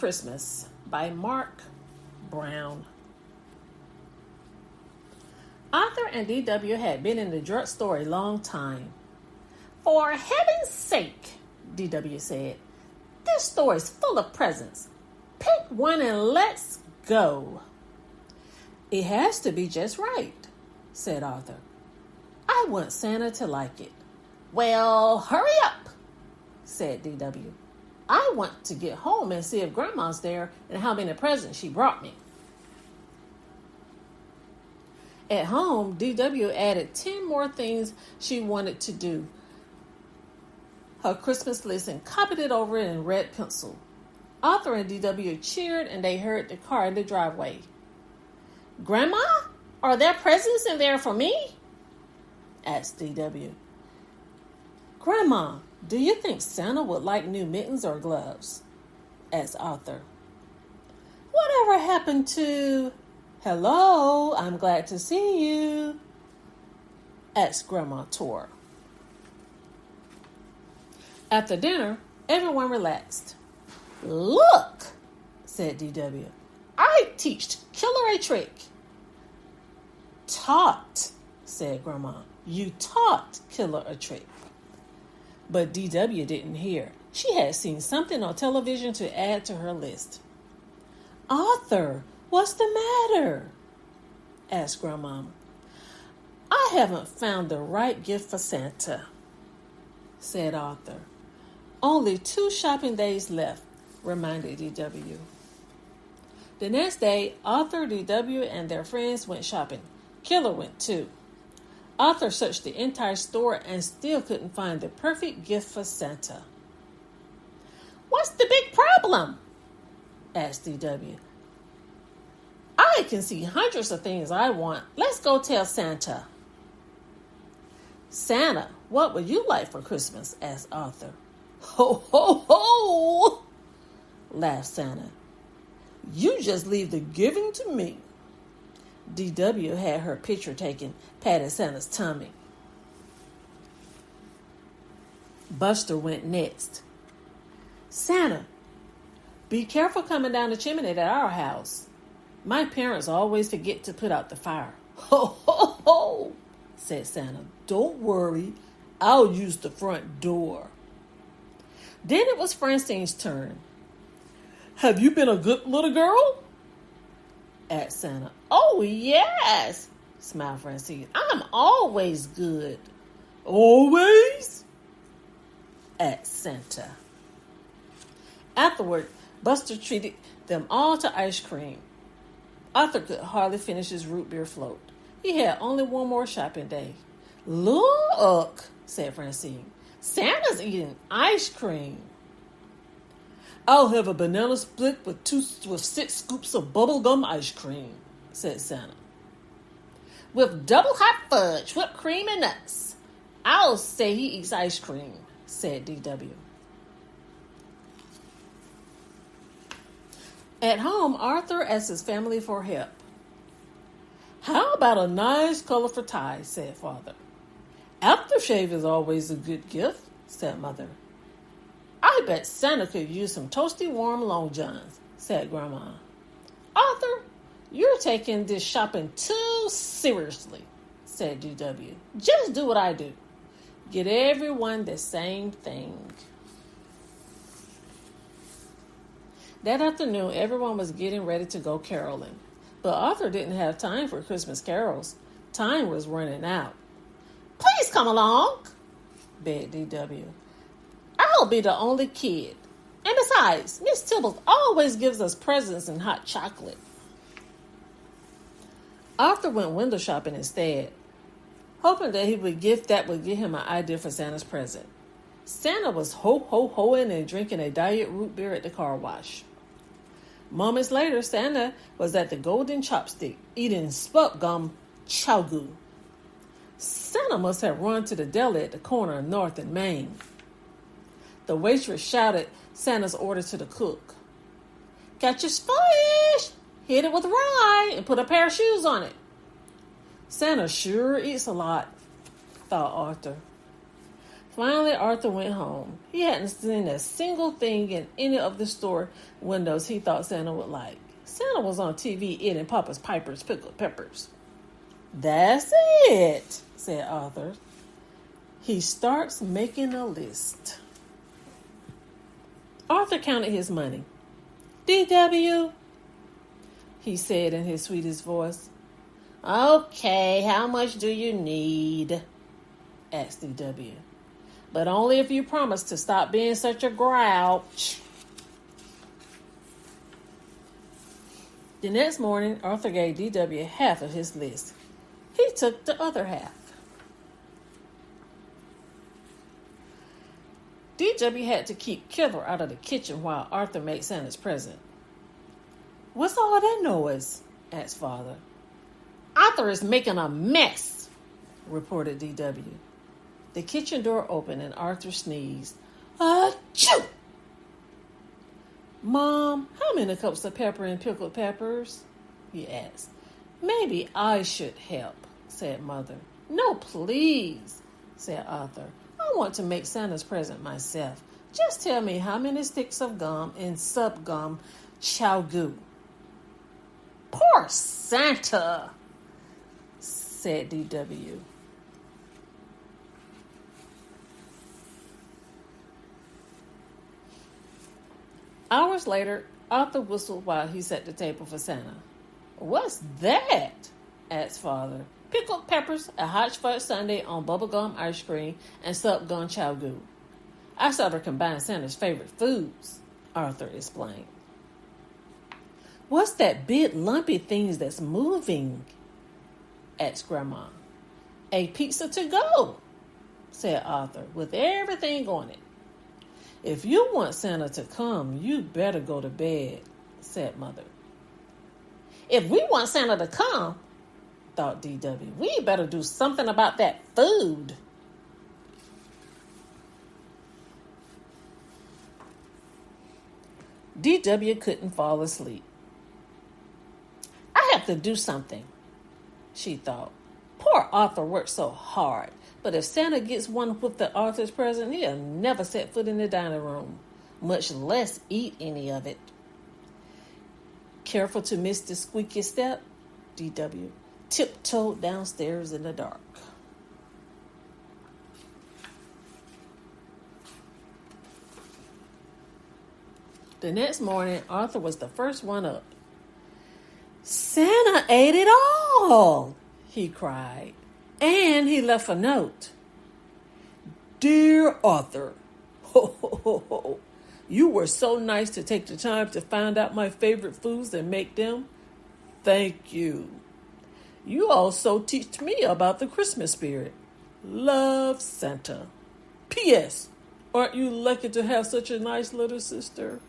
Christmas by Marc Brown. Arthur and D.W. had been in the drugstore a long time. "For heaven's sake," D.W. said, "this store is full of presents. Pick one and let's go." "It has to be just right," said Arthur. "I want Santa to like it." "Well, hurry up," said D.W. "I want to get home and see if Grandma's there and how many presents she brought me." At home, D.W. added 10 more things she wanted to do. Her Christmas list and copied it over in red pencil. Arthur and D.W. cheered and they heard the car in the driveway. "Grandma, are there presents in there for me?" asked D.W. "Grandma, do you think Santa would like new mittens or gloves?" asked Arthur. "Whatever happened to, 'Hello, I'm glad to see you'?" asked Grandma Tor. After dinner, everyone relaxed. "Look," said D.W. "I teached Killer a trick." "Taught," said Grandma. "You taught Killer a trick." But D.W. didn't hear. She had seen something on television to add to her list. "Arthur, what's the matter?" asked Grandmama. "I haven't found the right gift for Santa," said Arthur. "Only 2 shopping days left," reminded D.W. The next day, Arthur, D.W., and their friends went shopping. Killer went too. Arthur searched the entire store and still couldn't find the perfect gift for Santa. "What's the big problem?" asked D.W. "I can see hundreds of things I want. Let's go tell Santa." "Santa, what would you like for Christmas?" asked Arthur. "Ho, ho, ho!" laughed Santa. "You just leave the giving to me." D.W. had her picture taken, patted Santa's tummy. Buster went next. "Santa, be careful coming down the chimney at our house. My parents always forget to put out the fire." "Ho, ho, ho," said Santa. "Don't worry, I'll use the front door." Then it was Francine's turn. "Have you been a good little girl?" asked Santa. "Oh, yes," smiled Francine. "I'm always good." "Always?" asked Santa. Afterward, Buster treated them all to ice cream. Arthur could hardly finish his root beer float. He had only one more shopping day. "Look," said Francine. "Santa's eating ice cream." "I'll have a banana split with 6 scoops of bubblegum ice cream," said Santa. "With double hot fudge, whipped cream, and nuts. I'll say he eats ice cream," said D.W. At home, Arthur asked his family for help. "How about a nice, colorful tie?" said Father. "Aftershave is always a good gift," said Mother. "I bet Santa could use some toasty warm long johns," said Grandma. "Arthur, you're taking this shopping too seriously," said D.W. "Just do what I do. Get everyone the same thing." That afternoon, everyone was getting ready to go caroling. But Arthur didn't have time for Christmas carols. Time was running out. "Please come along," begged D.W. "I'll be the only kid. And besides, Miss Tibbles always gives us presents and hot chocolate." Arthur went window shopping instead, hoping that he would give him an idea for Santa's present. Santa was ho-ho-hoing and drinking a diet root beer at the car wash. Moments later, Santa was at the Golden Chopstick, eating spelt gum chow-goo. Santa must have run to the deli at the corner of North and Main. The waitress shouted Santa's order to the cook. "Catch your fish, hit it with rye, and put a pair of shoes on it." Santa sure eats a lot, thought Arthur. Finally, Arthur went home. He hadn't seen a single thing in any of the store windows he thought Santa would like. Santa was on TV eating Papa's Piper's pickled peppers. "That's it," said Arthur. He starts making a list. Arthur counted his money. "DW," he said in his sweetest voice. "Okay, how much do you need?" asked DW. "But only if you promise to stop being such a grouch." The next morning, Arthur gave DW half of his list. He took the other half. DW had to keep Killer out of the kitchen while Arthur made Santa's present. "What's all that noise?" asked Father. "Arthur is making a mess," reported DW. The kitchen door opened and Arthur sneezed. "Achoo!" "Mom, how many cups of pepper and pickled peppers?" he asked. "Maybe I should help," said Mother. "No, please," said Arthur. "I want to make Santa's present myself. Just tell me how many sticks of gum and sub-gum chow goo." "Poor Santa," said DW. Hours later, Arthur whistled while he set the table for Santa. "What's that?" asked Father. "Pickled peppers, a hot fudge sundae on bubblegum ice cream, and sub-gum chow goo. I sort of combined Santa's favorite foods," Arthur explained. "What's that big lumpy thing that's moving?" asked Grandma. "A pizza to go," said Arthur, "with everything on it." "If you want Santa to come, you better go to bed," said Mother. "If we want Santa to come," thought DW, "we better do something about that food." DW couldn't fall asleep. "I have to do something," she thought. "Poor Arthur worked so hard. But if Santa gets one with the Arthur's present, he'll never set foot in the dining room, much less eat any of it." Careful to miss the squeaky step, DW tiptoed downstairs in the dark. The next morning, Arthur was the first one up. "Santa ate it all!" he cried. And he left a note. "Dear Arthur, ho, ho, ho, ho. You were so nice to take the time to find out my favorite foods and make them. Thank you. You also teach me about the Christmas spirit. Love, Santa. P.S. Aren't you lucky to have such a nice little sister?"